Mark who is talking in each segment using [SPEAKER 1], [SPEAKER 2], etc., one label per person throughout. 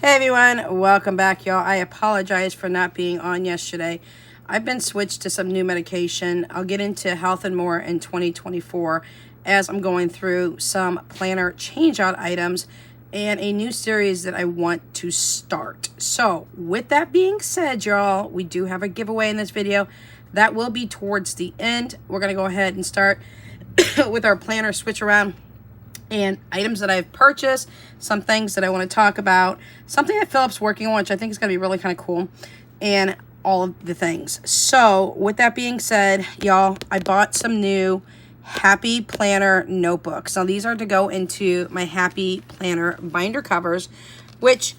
[SPEAKER 1] Hey everyone, welcome back y'all. I apologize for not being on yesterday. I've been switched to some new medication. I'll get into health and more in 2024 as I'm going through some planner change out items and a new series that I want to start. So with that being said, y'all, we do have a giveaway in this video. That will be towards the end. We're going to go ahead and start with our planner switch around and items that I've purchased, some things that I want to talk about, something that Philip's working on, which I think is going to be really kind of cool, and all of the things. So with that being said, y'all, I bought some new Happy Planner notebooks. Now these are to go into my Happy Planner binder covers, which,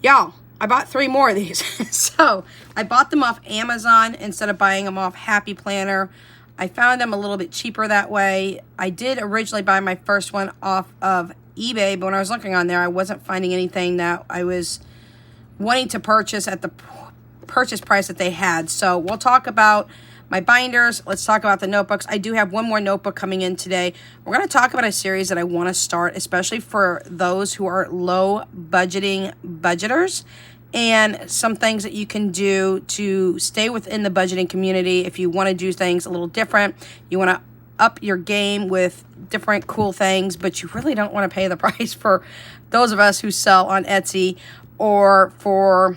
[SPEAKER 1] y'all, I bought 3 more of these. So I bought them off Amazon instead of buying them off Happy Planner. I found them a little bit cheaper that way. I did originally buy my first one off of eBay, but when I was looking on there, I wasn't finding anything that I was wanting to purchase at the purchase price that they had. So we'll talk about my binders. Let's talk about the notebooks. I do have one more notebook coming in today. We're going to talk about a series that I want to start, especially for those who are low budgeting budgeters, and some things that you can do to stay within the budgeting community if you want to do things a little different. You want to up your game with different cool things, but you really don't want to pay the price for those of us who sell on Etsy or for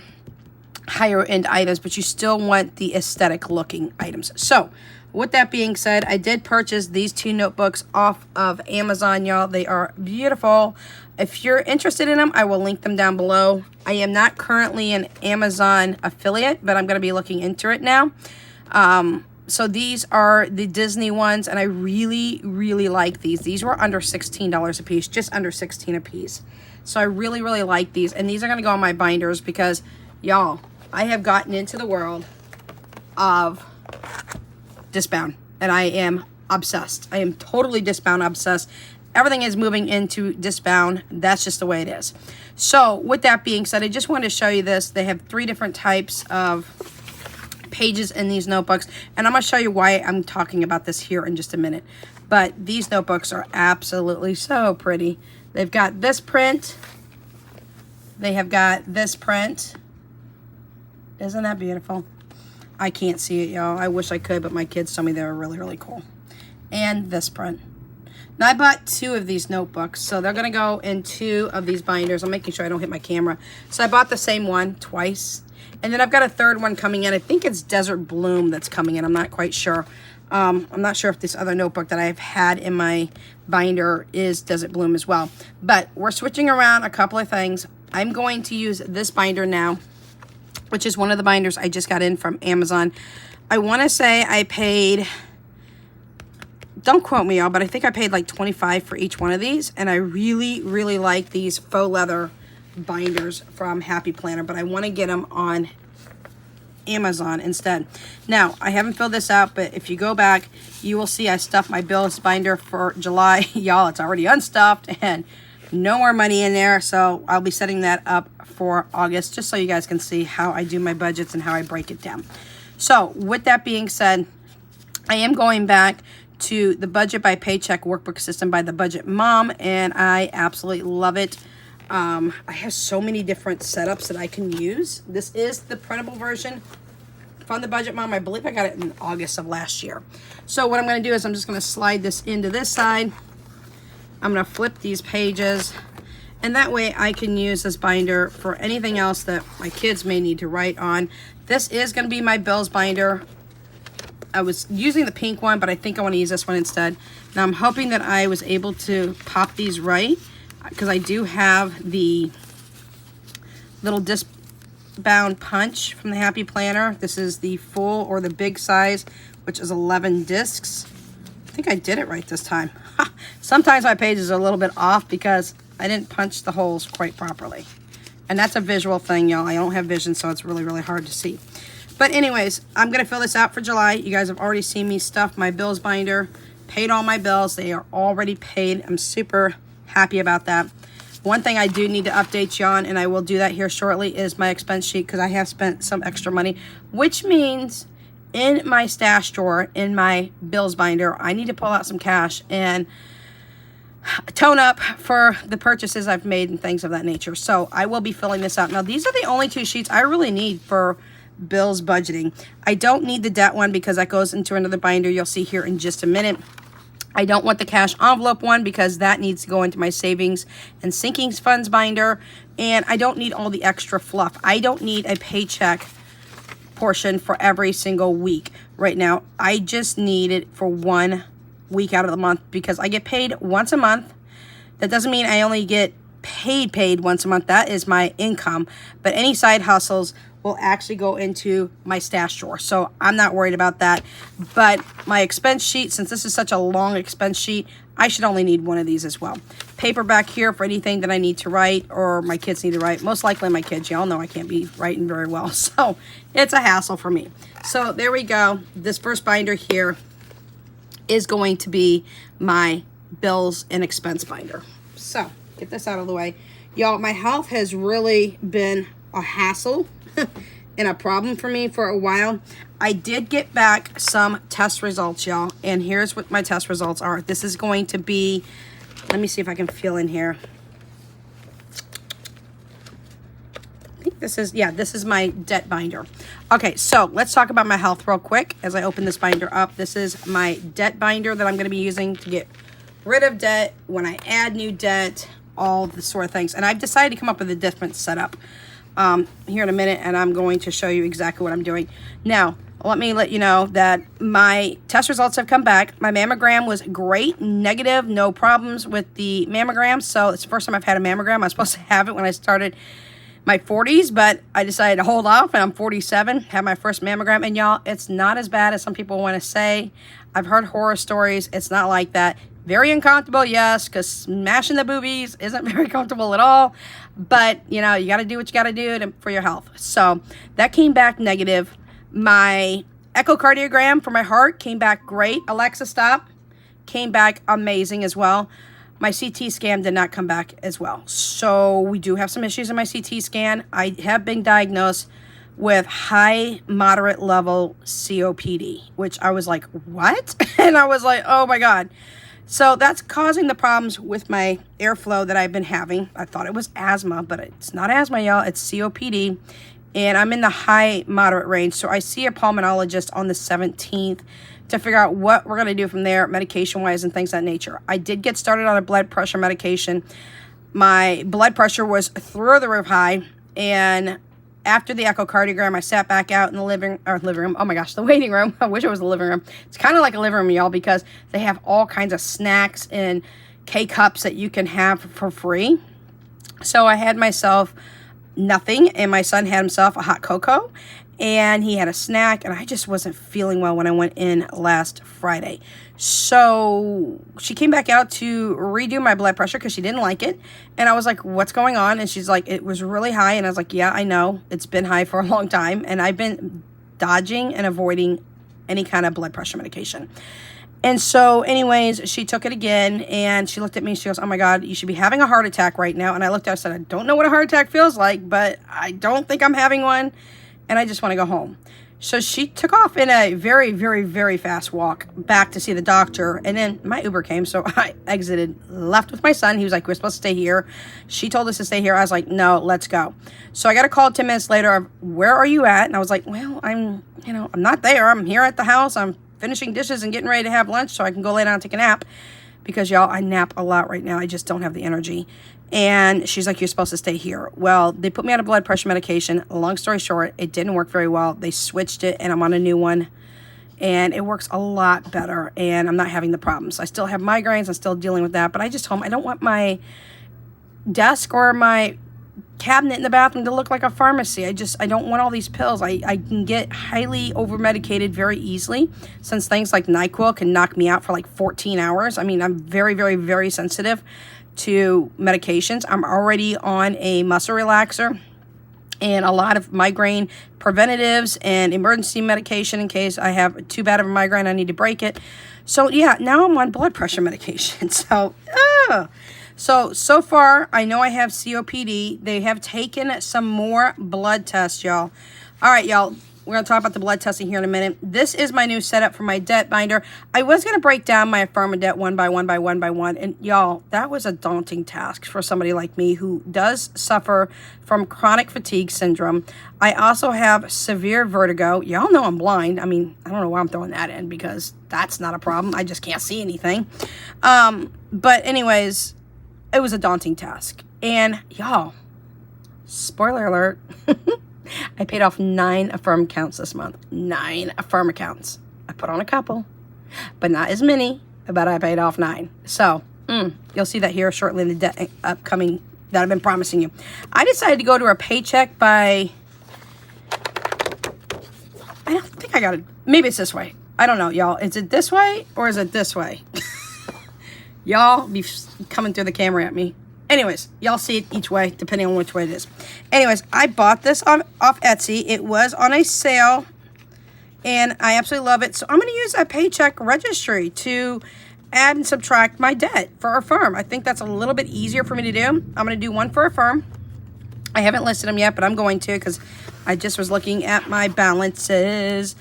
[SPEAKER 1] higher end items, but you still want the aesthetic looking items. So with that being said, I did purchase these 2 notebooks off of Amazon, y'all. They are beautiful. If you're interested in them, I will link them down below. I am not currently an Amazon affiliate, but I'm going to be looking into it now. So these are the Disney ones, and I really, really like these. These were under $16 a piece, just under $16 a piece. So I really, really like these, and these are going to go on my binders because, y'all, I have gotten into the world of DISCBOUND, and I am obsessed. I am totally DISCBOUND obsessed. Everything is moving into DISCBOUND. That's just the way it is. So with that being said, I just wanted to show you this. They have 3 different types of pages in these notebooks, and I'm going to show you why I'm talking about this here in just a minute. But these notebooks are absolutely so pretty. They've got this print. They have got this print. Isn't that beautiful? I can't see it, y'all. I wish I could, but my kids told me they were really, really cool. And this print. Now, I bought 2 of these notebooks, so they're going to go in 2 of these binders. I'm making sure I don't hit my camera. So I bought the same one twice. And then I've got a 3rd one coming in. I think it's Desert Bloom that's coming in. I'm not quite sure. I'm not sure if this other notebook that I've had in my binder is Desert Bloom as well. But we're switching around a couple of things. I'm going to use this binder now, which is one of the binders I just got in from Amazon. I want to say I paid, don't quote me y'all, but I think I paid like $25 for each one of these, and I really, really like these faux leather binders from Happy Planner, but I want to get them on Amazon instead. Now, I haven't filled this out, but if you go back, you will see I stuffed my bills binder for July. Y'all, it's already unstuffed, and no more money in there, so I'll be setting that up for August, just so you guys can see how I do my budgets and how I break it down. So, with that being said, I am going back to the Budget by Paycheck workbook system by the Budget Mom, and I absolutely love it. I have so many different setups that I can use. This is the printable version from the Budget Mom. I believe I got it in August of last year. So what I'm going to do is I'm just going to slide this into this side. I'm going to flip these pages, and that way I can use this binder for anything else that my kids may need to write on. This is going to be my bills binder. I was using the pink one, but I think I want to use this one instead. Now I'm hoping that I was able to pop these right, because I do have the little DISCBOUND punch from the Happy Planner. This is the full or the big size, which is 11 discs. I think I did it right this time. Sometimes my pages are a little bit off because I didn't punch the holes quite properly. And that's a visual thing, y'all. I don't have vision, so it's really, really hard to see. But anyways, I'm going to fill this out for July. You guys have already seen me stuff my bills binder, paid all my bills. They are already paid. I'm super happy about that. One thing I do need to update you on, and I will do that here shortly, is my expense sheet, because I have spent some extra money, which means in my stash drawer, in my bills binder, I need to pull out some cash. And tone up for the purchases I've made and things of that nature. So I will be filling this out. Now, these are the only 2 sheets I really need for bills budgeting. I don't need the debt one because that goes into another binder you'll see here in just a minute. I don't want the cash envelope one because that needs to go into my savings and sinking funds binder. And I don't need all the extra fluff. I don't need a paycheck portion for every single week right now. I just need it for 1 week out of the month because I get paid once a month. That doesn't mean I only get paid once a month. That is my income. But any side hustles will actually go into my stash drawer. So I'm not worried about that. But my expense sheet, since this is such a long expense sheet, I should only need 1 of these as well. Paper back here for anything that I need to write or my kids need to write. Most likely my kids. Y'all know I can't be writing very well. So it's a hassle for me. So there we go. This first binder here is going to be my bills and expense binder. So get this out of the way. Y'all, my health has really been a hassle and a problem for me for a while. I did get back some test results, y'all, and here's what my test results are. This is going to be, let me see if I can feel in here. I think this is, yeah, this is my debt binder. Okay, so let's talk about my health real quick as I open this binder up. This is my debt binder that I'm going to be using to get rid of debt, when I add new debt, all the sort of things. And I've decided to come up with a different setup here in a minute, and I'm going to show you exactly what I'm doing. Now, let me let you know that my test results have come back. My mammogram was great, negative, no problems with the mammogram. So it's the first time I've had a mammogram. I was supposed to have it when I started my 40s, but I decided to hold off, and I'm 47, had my first mammogram. And y'all, it's not as bad as some people want to say. I've heard horror stories. It's not like that. Very uncomfortable, yes, because smashing the boobies isn't very comfortable at all. But, you know, you got to do what you got to do for your health. So that came back negative. My echocardiogram for my heart came back great. Alexa, stop. Came back amazing as well. My CT scan did not come back as well. So we do have some issues in my CT scan. I have been diagnosed with high moderate level COPD, which I was like, what? And I was like, oh my God. So that's causing the problems with my airflow that I've been having. I thought it was asthma, but it's not asthma, y'all. It's COPD. And I'm in the high moderate range. So I see a pulmonologist on the 17th to figure out what we're going to do from there, medication-wise and things of that nature. I did get started on a blood pressure medication. My blood pressure was through the roof high. And after the echocardiogram, I sat back out in the living room. Oh my gosh, the waiting room. I wish it was the living room. It's kind of like a living room, y'all, because they have all kinds of snacks and K-cups that you can have for free. So I had myself nothing, and my son had himself a hot cocoa, and he had a snack, and I just wasn't feeling well when I went in last Friday. So she came back out to redo my blood pressure because she didn't like it. And I was like, what's going on? And she's like, it was really high. And I was like, yeah, I know. It's been high for a long time. And I've been dodging and avoiding any kind of blood pressure medication. And so anyways, she took it again, and she looked at me. She goes, oh my God, you should be having a heart attack right now. And I looked at her and said, I don't know what a heart attack feels like, but I don't think I'm having one. And I just want to go home. So she took off in a very, very, very fast walk back to see the doctor. And then my Uber came, so I exited, left with my son. He was like, we're supposed to stay here. She told us to stay here. I was like, no, let's go. So I got a call 10 minutes later of, where are you at? And I was like, well, I'm not there. I'm here at the house. I'm finishing dishes and getting ready to have lunch so I can go lay down and take a nap. Because, y'all, I nap a lot right now. I just don't have the energy. And she's like, you're supposed to stay here. Well, they put me on a blood pressure medication. Long story short, it didn't work very well. They switched it, and I'm on a new one. And it works a lot better, and I'm not having the problems. I still have migraines. I'm still dealing with that. But I don't want my desk or my cabinet in the bathroom to look like a pharmacy. I don't want all these pills. I can get highly over-medicated very easily, since things like NyQuil can knock me out for like 14 hours. I mean, I'm very, very, very sensitive to medications. I'm already on a muscle relaxer and a lot of migraine preventatives and emergency medication in case I have too bad of a migraine, I need to break it. So yeah, now I'm on blood pressure medication. So far, I know I have COPD. They have taken some more blood tests, y'all. All right, y'all. We're going to talk about the blood testing here in a minute. This is my new setup for my debt binder. I was going to break down my Affirma debt one by one by one by one. And y'all, that was a daunting task for somebody like me who does suffer from chronic fatigue syndrome. I also have severe vertigo. Y'all know I'm blind. I mean, I don't know why I'm throwing that in because that's not a problem. I just can't see anything. But anyways, it was a daunting task. And y'all, spoiler alert, I paid off 9 Affirm accounts this month. 9 Affirm accounts. I put on a couple, but not as many, but I paid off 9. So, you'll see that here shortly in the debt upcoming that I've been promising you. I decided to go to a paycheck by, I don't think I got it. Maybe it's this way. I don't know, y'all. Is it this way or is it this way? Y'all be coming through the camera at me. Anyways, y'all see it each way, depending on which way it is. Anyways, I bought this off Etsy. It was on a sale, and I absolutely love it. So I'm going to use a paycheck registry to add and subtract my debt for Affirm. I think that's a little bit easier for me to do. I'm going to do one for Affirm. I haven't listed them yet, but I'm going to because I just was looking at my balances.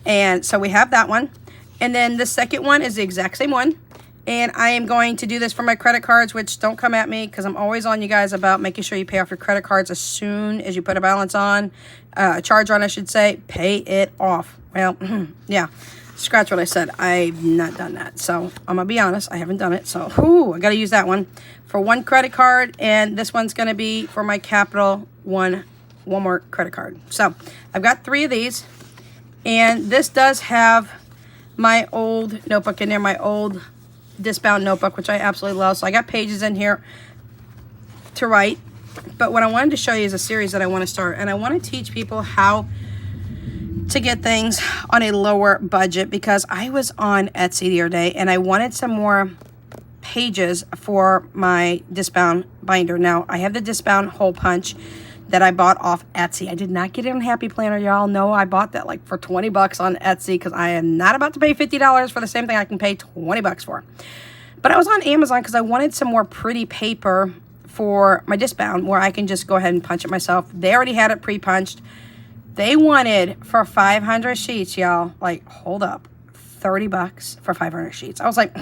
[SPEAKER 1] And so we have that one. And then the second one is the exact same one. And I am going to do this for my credit cards, which don't come at me because I'm always on you guys about making sure you pay off your credit cards as soon as you put a balance on, a charge on, I should say, pay it off. Well, yeah, scratch what I said. I've not done that. So I'm going to be honest, I haven't done it. So, I got to use that one for one credit card. And this one's going to be for my Capital One Walmart credit card. So I've got 3 of these. And this does have my old notebook in there, my old DISCBOUND notebook, which I absolutely love. So I got pages in here to write. But what I wanted to show you is a series that I want to start. And I want to teach people how to get things on a lower budget because I was on Etsy the other day and I wanted some more pages for my DISCBOUND binder. Now, I have the DISCBOUND hole punch that I bought off Etsy. I did not get it on Happy Planner, y'all. No, I bought that like for 20 bucks on Etsy because I am not about to pay $50 for the same thing I can pay 20 bucks for. But I was on Amazon because I wanted some more pretty paper for my DISCBOUND where I can just go ahead and punch it myself. They already had it pre-punched. They wanted for 500 sheets, y'all, like, hold up, 30 bucks for 500 sheets. I was like,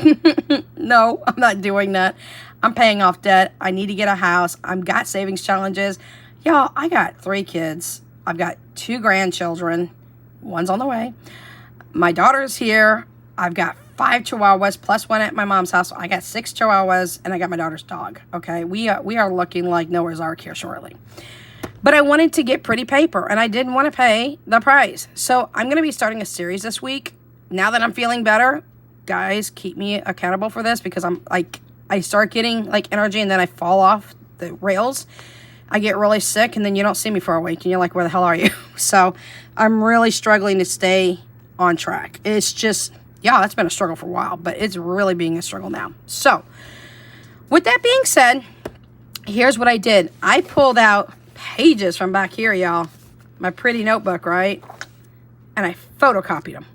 [SPEAKER 1] no, I'm not doing that. I'm paying off debt. I need to get a house. I've got savings challenges. Y'all, I got 3 kids. I've got 2 grandchildren. One's on the way. My daughter's here. I've got 5 chihuahuas plus one at my mom's house. So I got 6 chihuahuas and I got my daughter's dog. Okay, we are looking like Noah's Ark here shortly. But I wanted to get pretty paper and I didn't want to pay the price. So I'm going to be starting a series this week. Now that I'm feeling better, guys, keep me accountable for this because I'm like, I start getting like energy and then I fall off the rails. I get really sick and then you don't see me for a week and you're like, where the hell are you? So I'm really struggling to stay on track. It's just, yeah, that's been a struggle for a while, but it's really being a struggle now. So with that being said, here's what I did. I pulled out pages from back here, y'all. My pretty notebook, right? And I photocopied them.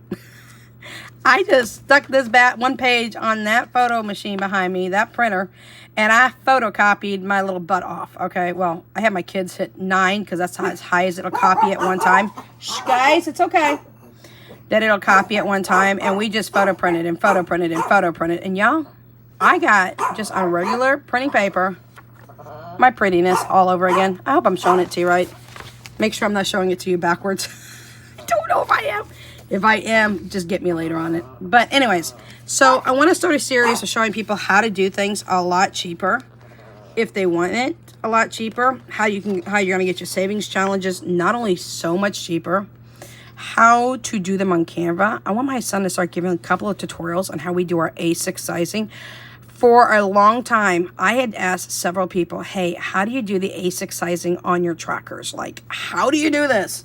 [SPEAKER 1] I just stuck this one page on that photo machine behind me, that printer, and I photocopied my little butt off. Okay, well, I had my kids hit 9 because that's as high as it'll copy at one time. Shh, guys, it's okay. That it'll copy at one time, and we just photo printed and photo printed and photo printed. And y'all, I got just on regular printing paper, my prettiness all over again. I hope I'm showing it to you right. Make sure I'm not showing it to you backwards. Don't know if I am. If I am, just get me later on it. But anyways, so I want to start a series of showing people how to do things a lot cheaper. If they want it a lot cheaper, how you're going to get your savings challenges not only so much cheaper, how to do them on Canva. I want my son to start giving a couple of tutorials on how we do our A6 sizing. For a long time, I had asked several people, hey, how do you do the A6 sizing on your trackers? Like, how do you do this?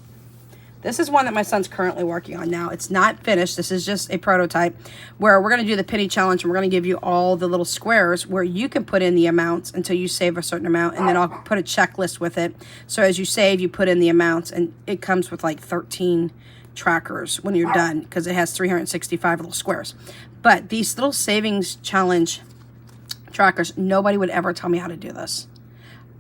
[SPEAKER 1] This is one that my son's currently working on now. It's not finished. This is just a prototype where we're going to do the penny challenge and we're going to give you all the little squares where you can put in the amounts until you save a certain amount, and then I'll put a checklist with it. So as you save, you put in the amounts, and it comes with like 13 trackers when you're done because it has 365 little squares. But these little savings challenge trackers, nobody would ever tell me how to do this.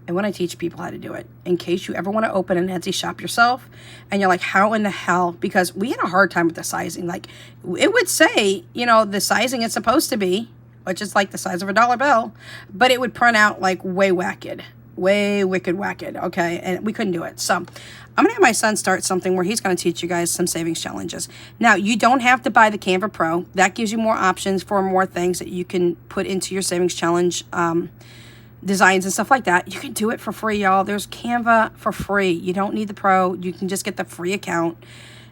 [SPEAKER 1] and when I teach people how to do it, in case you ever want to open an Etsy shop yourself and you're like, how in the hell? Because we had a hard time with the sizing. Like, it would say, you know, the sizing it's supposed to be, which is like the size of a dollar bill, but it would print out like way wicked, okay? And we couldn't do it. So I'm gonna have my son start something where he's gonna teach you guys some savings challenges. Now, you don't have to buy the Canva Pro. That gives you more options for more things that you can put into your savings challenge designs and stuff like that. You can do it for free, y'all. There's Canva for free. You don't need the Pro. You can just get the free account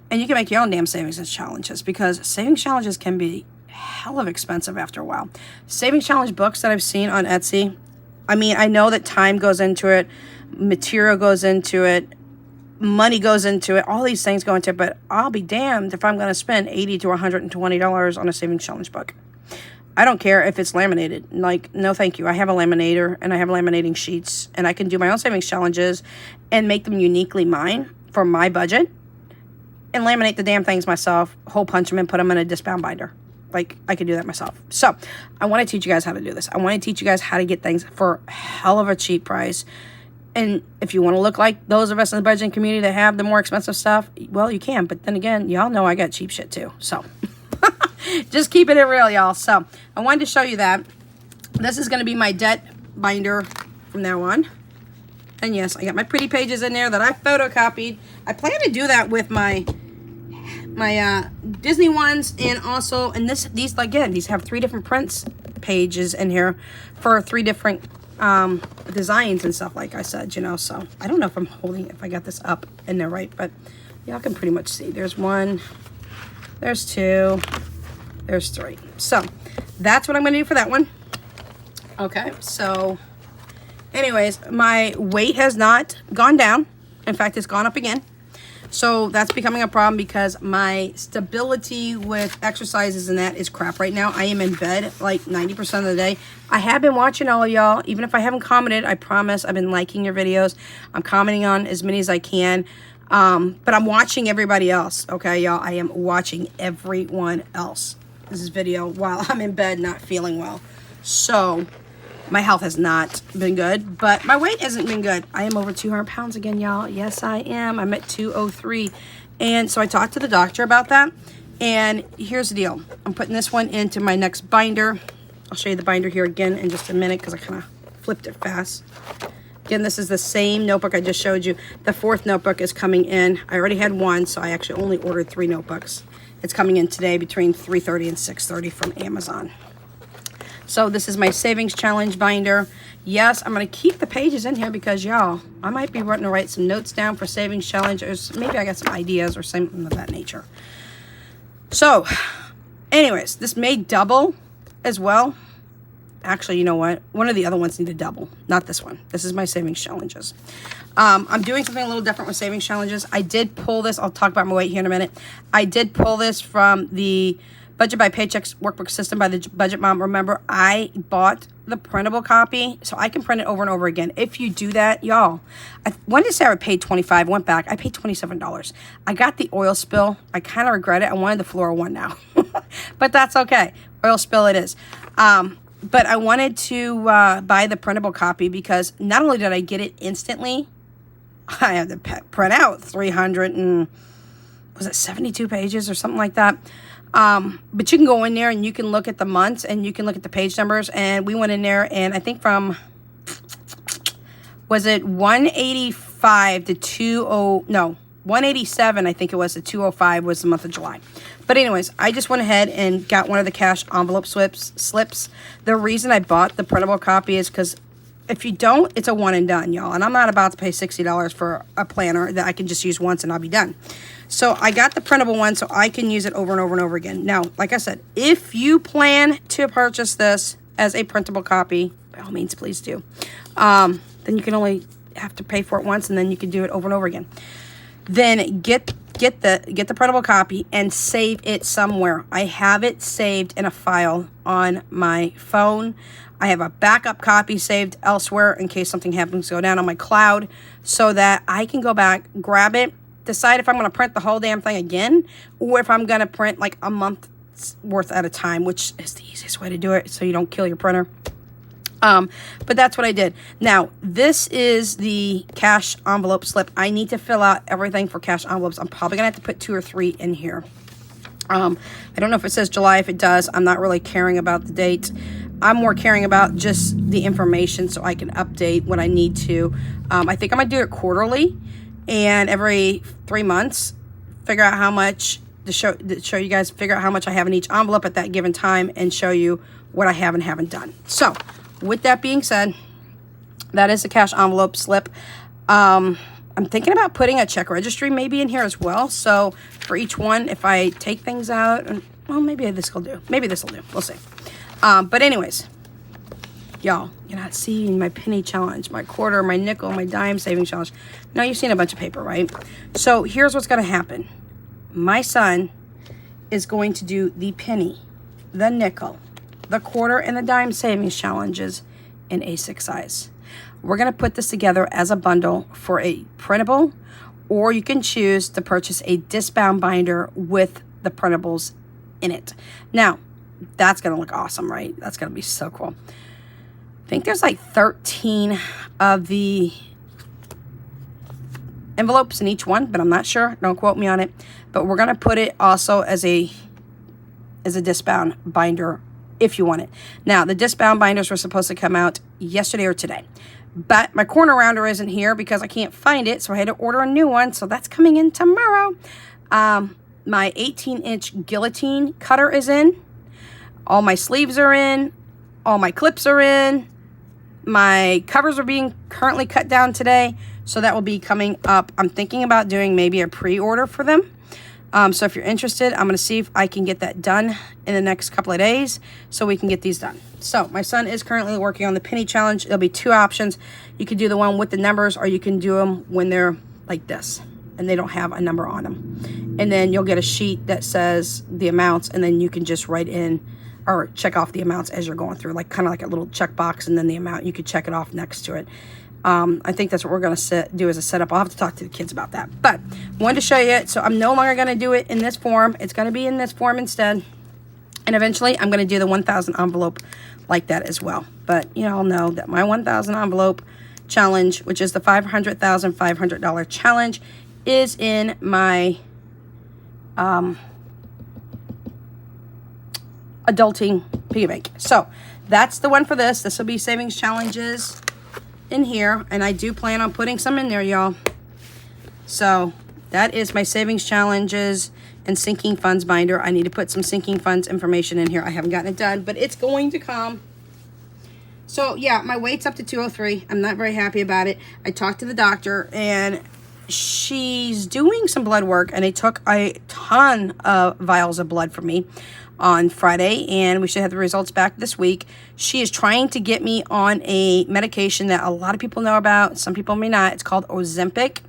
[SPEAKER 1] and you can make your own damn savings challenges, because savings challenges can be hell of expensive after a while. Savings challenge books that I've seen on Etsy, I mean, I know that time goes into it, material goes into it, money goes into it, all these things go into it, but I'll be damned if I'm going to spend $80 to $120 on a savings challenge book. I don't care if it's laminated. Like, no thank you. I have a laminator and I have laminating sheets, and I can do my own savings challenges and make them uniquely mine for my budget and laminate the damn things myself, hole punch them and put them in a DISCBOUND binder. Like, I could do that myself. So I want to teach you guys how to do this. I want to teach you guys how to get things for a hell of a cheap price. And if you want to look like those of us in the budgeting community that have the more expensive stuff, well, you can. But then again, y'all know I got cheap shit too. So just keeping it real, y'all. So I wanted to show you that. This is going to be my debt binder from now on. And yes, I got my pretty pages in there that I photocopied. I plan to do that with my Disney ones, and also, and these again, these have 3 different prints pages in here for 3 different designs and stuff, like I said, you know. So I don't know if I got this up in there right, but y'all can pretty much see. There's 1, there's 2, there's 3. So that's what I'm going to do for that one. Okay, so anyways, my weight has not gone down. In fact, it's gone up again. So that's becoming a problem because my stability with exercises and that is crap right now. I am in bed like 90% of the day. I have been watching all of y'all. Even if I haven't commented, I promise I've been liking your videos. I'm commenting on as many as I can. But I'm watching everybody else. Okay, y'all. I am watching everyone else's video while I'm in bed not feeling well. So my health has not been good, but my weight hasn't been good. I am over 200 pounds again, y'all. Yes, I am. I'm at 203. And so I talked to the doctor about that. And here's the deal. I'm putting this one into my next binder. I'll show you the binder here again in just a minute because I kind of flipped it fast. Again, this is the same notebook I just showed you. The 4th notebook is coming in. I already had 1, so I actually only ordered 3 notebooks. It's coming in today between 3:30 and 6:30 from Amazon. So this is my savings challenge binder. Yes, I'm going to keep the pages in here because, y'all, I might be wanting to write some notes down for savings challenge. Or maybe I got some ideas or something of that nature. So, anyways, this may double as well. Actually, you know what? One of the other ones need to double. Not this one. This is my savings challenges. I'm doing something a little different with savings challenges. I did pull this. I'll talk about my weight here in a minute. I did pull this from the Budget by Paychecks workbook system by the Budget Mom. Remember, I bought the printable copy so I can print it over and over again. If you do that, y'all, I wanted to say I paid $25, went back, I paid $27. I got the oil spill. I kind of regret it. I wanted the floral one now, but that's okay. Oil spill it is. But I wanted to buy the printable copy because not only did I get it instantly, I had to print out 372 pages or something like that. But you can go in there and you can look at the months and you can look at the page numbers. And we went in there and I think from, was it 185 to 187, I think it was, to 205 was the month of July. But anyways, I just went ahead and got one of the cash envelope slips. The reason I bought the printable copy is because if you don't, it's a one and done, y'all. And I'm not about to pay $60 for a planner that I can just use once and I'll be done. So I got the printable one so I can use it over and over and over again. Now, like I said, if you plan to purchase this as a printable copy, by all means, please do. Then you can only have to pay for it once and then you can do it over and over again. Then get the printable copy and save it somewhere. I have it saved in a file on my phone. I have a backup copy saved elsewhere in case something happens to go down on my cloud so that I can go back, grab it, decide if I'm going to print the whole damn thing again or if I'm going to print like a month's worth at a time, which is the easiest way to do it so you don't kill your printer. But that's what I did. Now, this is the cash envelope slip. I need to fill out everything for cash envelopes. I'm probably gonna have to put 2 or 3 in here. I don't know if it says July. If it does, I'm not really caring about the date. I'm more caring about just the information so I can update when I need to. I think I'm gonna do it quarterly, and every 3 months, figure out how much to show you guys, figure out how much I have in each envelope at that given time, and show you what I have and haven't done. So, with that being said, that is the cash envelope slip. I'm thinking about putting a check registry maybe in here as well. So for each one, if I take things out, well, maybe this will do. Maybe this will do. We'll see. But anyways, y'all, you're not seeing my penny challenge, my quarter, my nickel, my dime saving challenge. Now you've seen a bunch of paper, right? So here's what's going to happen. My son is going to do the penny, the nickel, the quarter, and the dime savings challenges in A6 size. We're going to put this together as a bundle for a printable, or you can choose to purchase a DISCBOUND binder with the printables in it. Now, that's going to look awesome, right? That's going to be so cool. I think there's like 13 of the envelopes in each one, but I'm not sure. Don't quote me on it. But we're going to put it also as a DISCBOUND binder if you want it. Now, the DISCBOUND binders were supposed to come out yesterday or today. But my corner rounder isn't here because I can't find it, so I had to order a new one. So that's coming in tomorrow. My 18-inch guillotine cutter is in. All my sleeves are in. All my clips are in. My covers are being currently cut down today, so that will be coming up. I'm thinking about doing maybe a pre-order for them. So if you're interested, I'm going to see if I can get that done in the next couple of days so we can get these done. So my son is currently working on the penny challenge. There'll be 2 options. You can do the one with the numbers, or you can do them when they're like this and they don't have a number on them. And then you'll get a sheet that says the amounts, and then you can just write in or check off the amounts as you're going through, like kind of like a little check box, and then the amount, you could check it off next to it. I think that's what we're going to do as a setup. I'll have to talk to the kids about that. But I wanted to show you it. So I'm no longer going to do it in this form. It's going to be in this form instead. And eventually I'm going to do the 1,000 envelope like that as well. But you all know that my 1,000 envelope challenge, which is the $500,500 challenge, is in my adulting piggy bank. So that's the one for this. This will be savings challenges in here, and I do plan on putting some in there, y'all. So that is my savings challenges and sinking funds binder. I need to put some sinking funds information in here. I haven't gotten it done, but it's going to come. So yeah, my weight's up to 203. I'm not very happy about it. I talked to the doctor, and she's doing some blood work, and they took a ton of vials of blood from me on Friday, and we should have the results back this week. She is trying to get me on a medication that a lot of people know about. Some people may not. It's called Ozempic.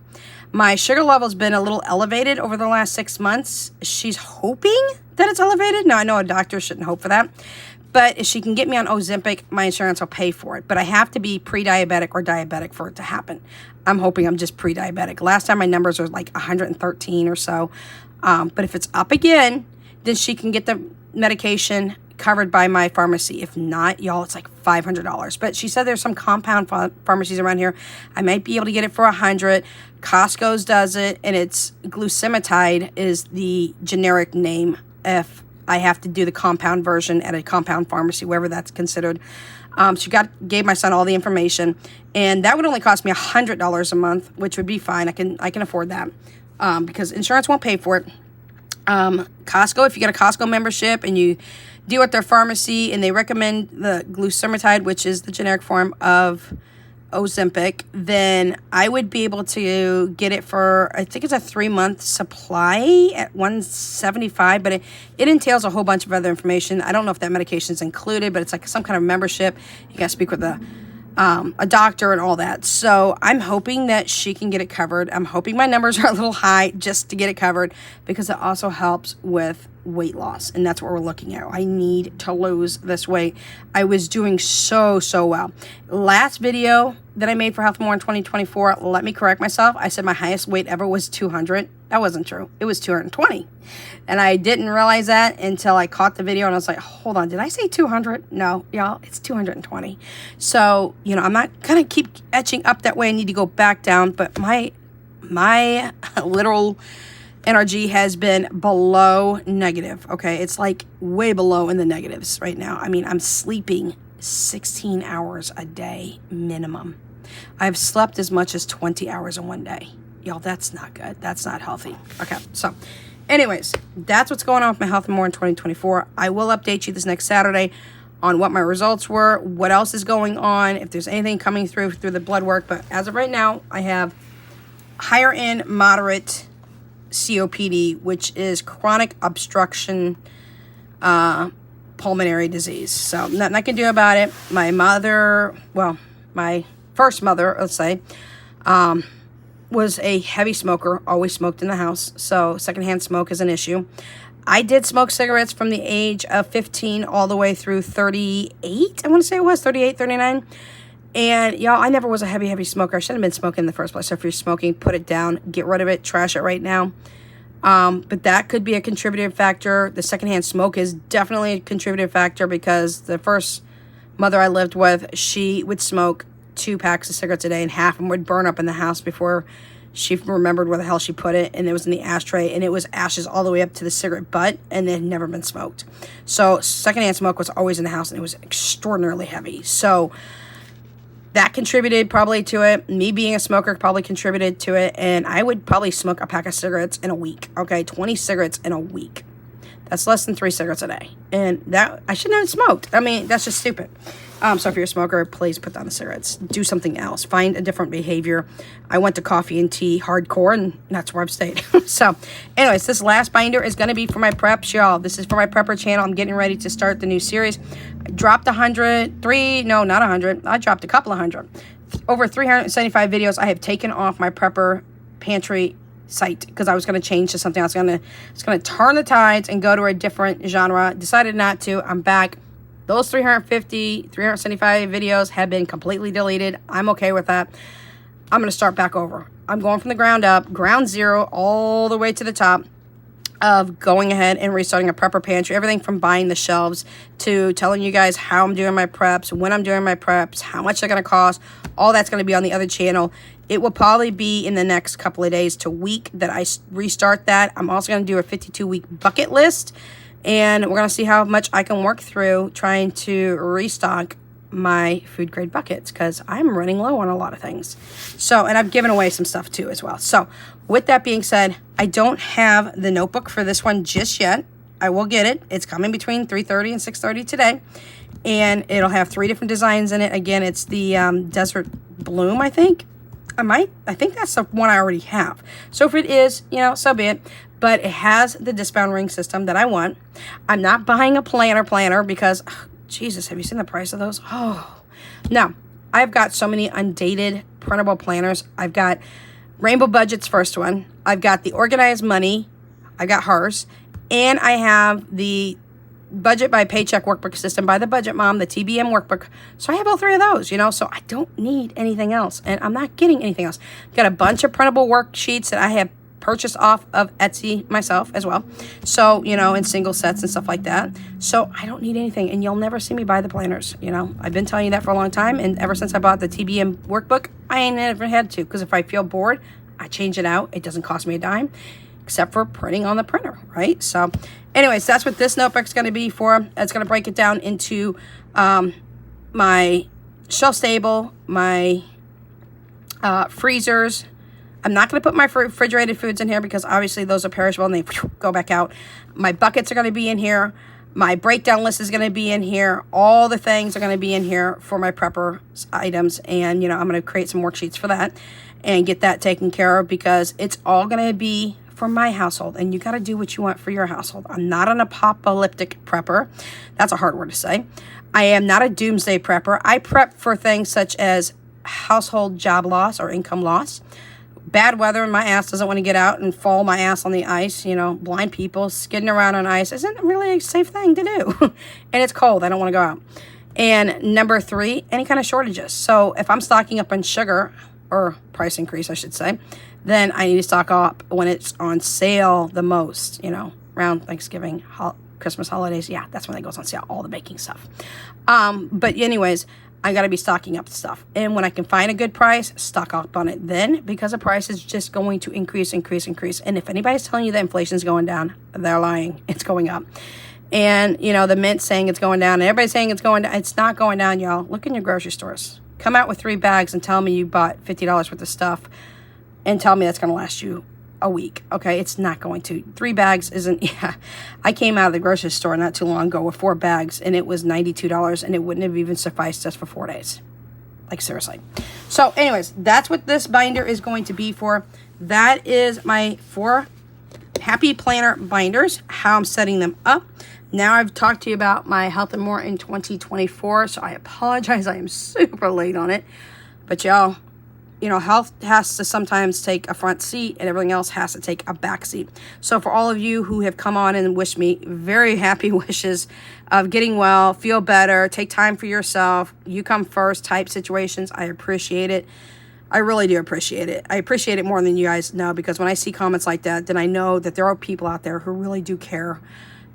[SPEAKER 1] My sugar level's been a little elevated over the last 6 months. She's hoping that it's elevated. Now, I know a doctor shouldn't hope for that, but if she can get me on Ozempic, my insurance will pay for it. But I have to be pre-diabetic or diabetic for it to happen. I'm hoping I'm just pre-diabetic. Last time my numbers were like 113 or so. But if it's up again, then she can get the medication covered by my pharmacy. If not, y'all, it's like $500. But she said there's some compound pharmacies around here. I might be able to get it for $100. Costco's does it, and it's glucosamide is the generic name if I have to do the compound version at a compound pharmacy, wherever that's considered. She gave my son all the information, and that would only cost me $100 a month, which would be fine. I can afford that because insurance won't pay for it. Costco, if you get a Costco membership and you deal with their pharmacy and they recommend the glucosamide, which is the generic form of Ozempic, then I would be able to get it for, I think it's a 3-month supply at $175, but it entails a whole bunch of other information. I don't know if that medication is included, but it's like some kind of membership. You got to speak with a doctor and all that. So I'm hoping that she can get it covered. I'm hoping my numbers are a little high just to get it covered, because it also helps with weight loss, and that's what we're looking at. I need to lose this weight. I was doing so well. Last video that I made for Health More in 2024, let me correct myself. I said my highest weight ever was 200. that wasn't true. It was 220. And I didn't realize that until I caught the video and I was like, hold on, did I say 200? No, y'all, it's 220. So, you know, I'm not going to keep etching up that way. I need to go back down. But my literal energy has been below negative. Okay, it's like way below in the negatives right now. I mean, I'm sleeping 16 hours a day minimum. I've slept as much as 20 hours in one day. Y'all, that's not good. That's not healthy. Okay, so anyways, that's what's going on with my health and more in 2024. I will update you this next Saturday on what my results were, what else is going on, if there's anything coming through the blood work. But as of right now, I have higher end moderate COPD, which is chronic obstruction pulmonary disease. So nothing I can do about it. My mother, well, my first mother, let's say, was a heavy smoker, always smoked in the house. So secondhand smoke is an issue. I did smoke cigarettes from the age of 15 all the way through 38. I want to say it was 38, 39. And y'all, I never was a heavy smoker. I shouldn't have been smoking in the first place. So if you're smoking, put it down, get rid of it, trash it right now. But that could be a contributing factor. The secondhand smoke is definitely a contributing factor because the first mother I lived with, she would smoke 2 packs of cigarettes a day, and half of them would burn up in the house before she remembered where the hell she put it, and it was in the ashtray, and it was ashes all the way up to the cigarette butt, and it had never been smoked. So secondhand smoke was always in the house, and it was extraordinarily heavy. So that contributed probably to it. Me being a smoker probably contributed to it, and I would probably smoke a pack of cigarettes in a week. Okay, 20 cigarettes in a week. That's less than 3 cigarettes a day, and that I shouldn't have smoked. I mean, that's just stupid. So if you're a smoker, please put down the cigarettes. Do something else. Find a different behavior. I went to coffee and tea hardcore, and that's where I've stayed. So anyways, this last binder is going to be for my preps, y'all. This is for my prepper channel. I'm getting ready to start the new series. I dropped 100. I dropped a couple of hundred. Over 375 videos I have taken off my prepper pantry site because I was going to change to something else. It's going to turn the tides and go to a different genre. Decided not to. I'm back. Those 375 videos have been completely deleted. I'm okay with that. I'm going to start back over. I'm going from the ground up, ground zero, all the way to the top of going ahead and restarting a prepper pantry. Everything from buying the shelves to telling you guys how I'm doing my preps, when I'm doing my preps, how much they're going to cost. All that's going to be on the other channel. It will probably be in the next couple of days to week that I restart that. I'm also going to do a 52-week bucket list. And we're going to see how much I can work through trying to restock my food grade buckets because I'm running low on a lot of things. So, and I've given away some stuff too as well. So with that being said, I don't have the notebook for this one just yet. I will get it. It's coming between 3:30 and 6:30 today. And it'll have 3 different designs in it. Again, it's the Desert Bloom, I think. I think that's the one I already have. So if it is, you know, so be it. But it has the DISCBOUND ring system that I want. I'm not buying a planner because, Jesus, have you seen the price of those? Oh, no. I've got so many undated printable planners. I've got Rainbow Budget's first one. I've got the Organized Money. I got hers. And I have the Budget by Paycheck workbook system by the Budget Mom, the TBM workbook. So I have all 3 of those, you know, so I don't need anything else. And I'm not getting anything else. Got a bunch of printable worksheets that I have purchased off of Etsy myself as well. So, you know, in single sets and stuff like that. So I don't need anything, and you'll never see me buy the planners. You know, I've been telling you that for a long time, and ever since I bought the TBM workbook, I ain't never had to, because if I feel bored, I change it out. It doesn't cost me a dime, except for printing on the printer, right? So anyways, that's what this notebook's going to be for. It's going to break it down into my shelf stable, my freezers. I'm not going to put my refrigerated foods in here because obviously those are perishable and they go back out. My buckets are going to be in here. My breakdown list is going to be in here. All the things are going to be in here for my prepper items. And, you know, I'm going to create some worksheets for that and get that taken care of because it's all going to be for my household. And you got to do what you want for your household. I'm not an apocalyptic prepper. That's a hard word to say. I am not a doomsday prepper. I prep for things such as household job loss or income loss. Bad weather and my ass doesn't want to get out and fall my ass on the ice. You know, blind people skidding around on ice isn't really a safe thing to do. And it's cold. I don't want to go out. And number 3, any kind of shortages. So if I'm stocking up on sugar or price increase, I should say, then I need to stock up when it's on sale the most, you know, around Thanksgiving, Christmas holidays. Yeah, that's when it goes on sale, all the baking stuff. But anyways, I got to be stocking up stuff. And when I can find a good price, stock up on it then, because the price is just going to increase. And if anybody's telling you that inflation's going down, they're lying. It's going up. And, you know, the Mint's saying it's going down, and everybody's saying it's going down. It's not going down, y'all. Look in your grocery stores. Come out with 3 bags and tell me you bought $50 worth of stuff and tell me that's going to last you a week. Okay, it's not going to. 3 bags isn't, yeah. I came out of the grocery store not too long ago with 4 bags, and it was $92, and it wouldn't have even sufficed us for 4 days. Like, seriously. So, anyways, that's what this binder is going to be for. That is my 4 Happy Planner binders, how I'm setting them up. Now I've talked to you about my Health and More in 2024, so I apologize. I am super late on it. But y'all, you know, health has to sometimes take a front seat and everything else has to take a back seat. So for all of you who have come on and wished me very happy wishes of getting well, feel better, take time for yourself, you come first type situations, I appreciate it. I really do appreciate it. I appreciate it more than you guys know, because when I see comments like that, then I know that there are people out there who really do care.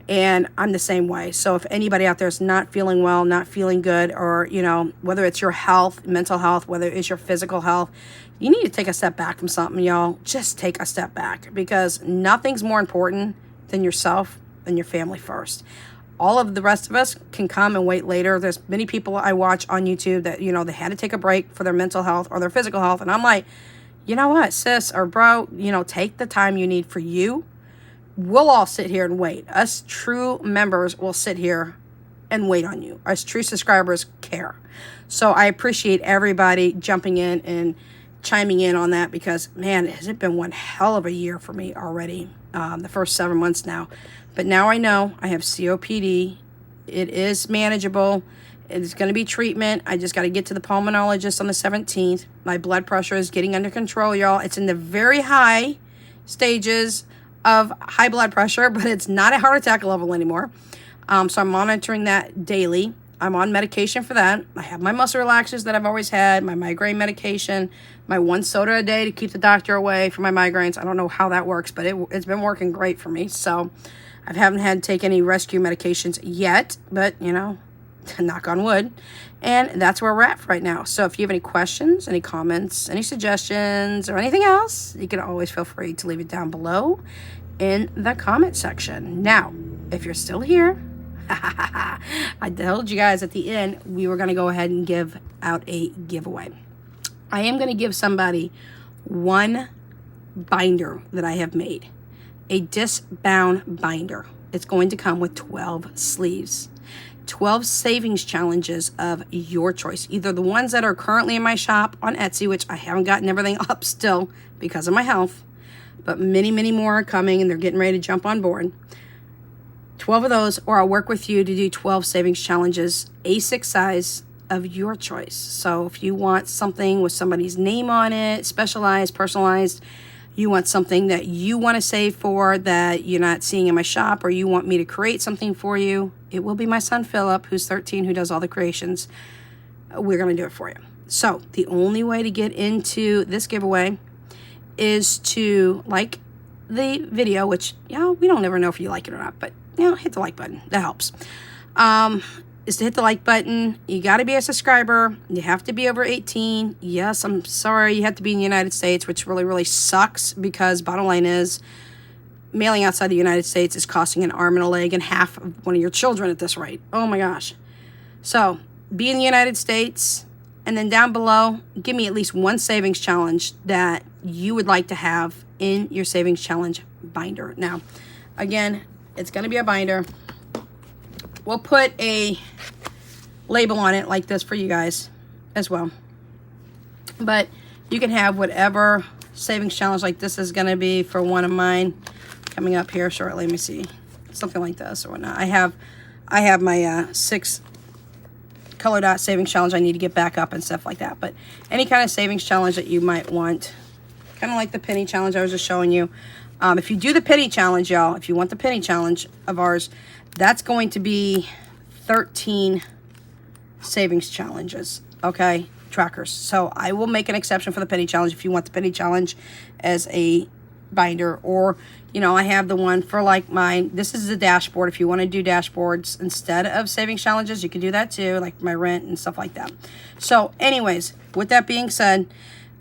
[SPEAKER 1] And I'm the same way. So if anybody out there is not feeling well, not feeling good, or, you know, whether it's your health, mental health, whether it's your physical health, you need to take a step back from something, y'all. Just take a step back, because nothing's more important than yourself and your family first. All of the rest of us can come and wait later. There's many people I watch on YouTube that, you know, they had to take a break for their mental health or their physical health. And I'm like, you know what, sis or bro, you know, take the time you need for you. We'll all sit here and wait. Us true members will sit here and wait on you. Us true subscribers care. So I appreciate everybody jumping in and chiming in on that, because, man, has it been one hell of a year for me already. The first 7 months now. But now I know I have COPD. It is manageable. It's going to be treatment. I just got to get to the pulmonologist on the 17th. My blood pressure is getting under control, y'all. It's in the very high stages of high blood pressure, but it's not a heart attack level anymore. So I'm monitoring that daily. I'm on medication for that. I have my muscle relaxers that I've always had, my migraine medication, my 1 soda a day to keep the doctor away from my migraines. I don't know how that works, but it's been working great for me. So I haven't had to take any rescue medications yet, but, you know, knock on wood. And that's where we're at right now. So if you have any questions, any comments, any suggestions, or anything else, you can always feel free to leave it down below in the comment section. Now, if you're still here, I told you guys at the end we were going to go ahead and give out a giveaway. I am going to give somebody 1 binder that I have made, a DISCBOUND binder. It's going to come with 12 sleeves. 12 savings challenges of your choice. Either the ones that are currently in my shop on Etsy, which I haven't gotten everything up still because of my health, but many, many more are coming and they're getting ready to jump on board. 12 of those, or I'll work with you to do 12 savings challenges, A6 size of your choice. So if you want something with somebody's name on it, specialized, personalized, you want something that you want to save for that you're not seeing in my shop, or you want me to create something for you, it will be my son Philip, who's 13, who does all the creations. We're going to do it for you. So the only way to get into this giveaway is to like the video, which, you know, we don't ever know if you like it or not, but, you know, hit the like button. That helps. Is to hit the like button. You got to be a subscriber. You have to be over 18. Yes, I'm sorry. You have to be in the United States, which really, really sucks, because bottom line is mailing outside the United States is costing an arm and a leg and half of one of your children at this rate. Oh my gosh. So be in the United States, and then down below, give me at least 1 savings challenge that you would like to have in your savings challenge binder. Now, again, it's going to be a binder. We'll put a label on it like this for you guys as well. But you can have whatever savings challenge like this is going to be for one of mine coming up here shortly. Let me see. Something like this or whatnot. I have my 6 color dot savings challenge I need to get back up and stuff like that. But any kind of savings challenge that you might want, kind of like the penny challenge I was just showing you. If you do the penny challenge, y'all, if you want the penny challenge of ours, that's going to be 13 savings challenges, okay? trackers. So I will make an exception for the penny challenge if you want the penny challenge as a binder, or you know, I have the one for like mine. This is the dashboard. If you want to do dashboards instead of savings challenges, you can do that too, like my rent and stuff like that. So anyways, with that being said,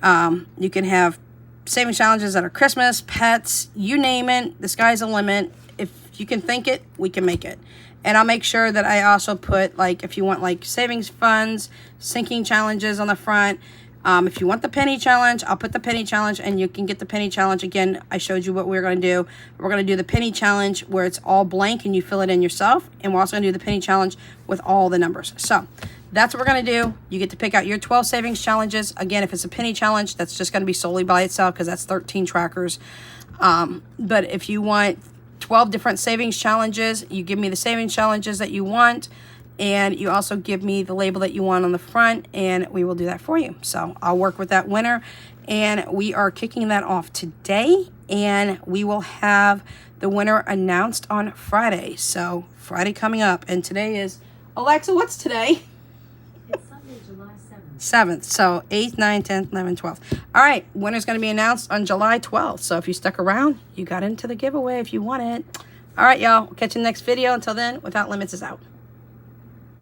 [SPEAKER 1] you can have savings challenges that are Christmas, pets, you name it. The sky's the limit. If you can think it, we can make it. And I'll make sure that I also put, like, if you want like savings funds, sinking challenges on the front. If you want the penny challenge, I'll put the penny challenge, and you can get the penny challenge. Again, I showed you what we're going to do. We're going to do the penny challenge where it's all blank and you fill it in yourself. And we're also going to do the penny challenge with all the numbers. So that's what we're going to do. You get to pick out your 12 savings challenges. Again, if it's a penny challenge, that's just going to be solely by itself because that's 13 trackers. But if you want 12 different savings challenges, you give me the savings challenges that you want. And you also give me the label that you want on the front, and we will do that for you. So I'll work with that winner, and we are kicking that off today, and we will have the winner announced on Friday. So Friday coming up, and today is, Alexa, what's today?
[SPEAKER 2] It's Sunday, July 7th.
[SPEAKER 1] 7th. So 8th, 9th, 10th, 11th, 12th. All right, winner's going to be announced on July 12th. So if you stuck around, you got into the giveaway if you want it. All right, y'all. We'll catch you in the next video. Until then, Without Limits is out.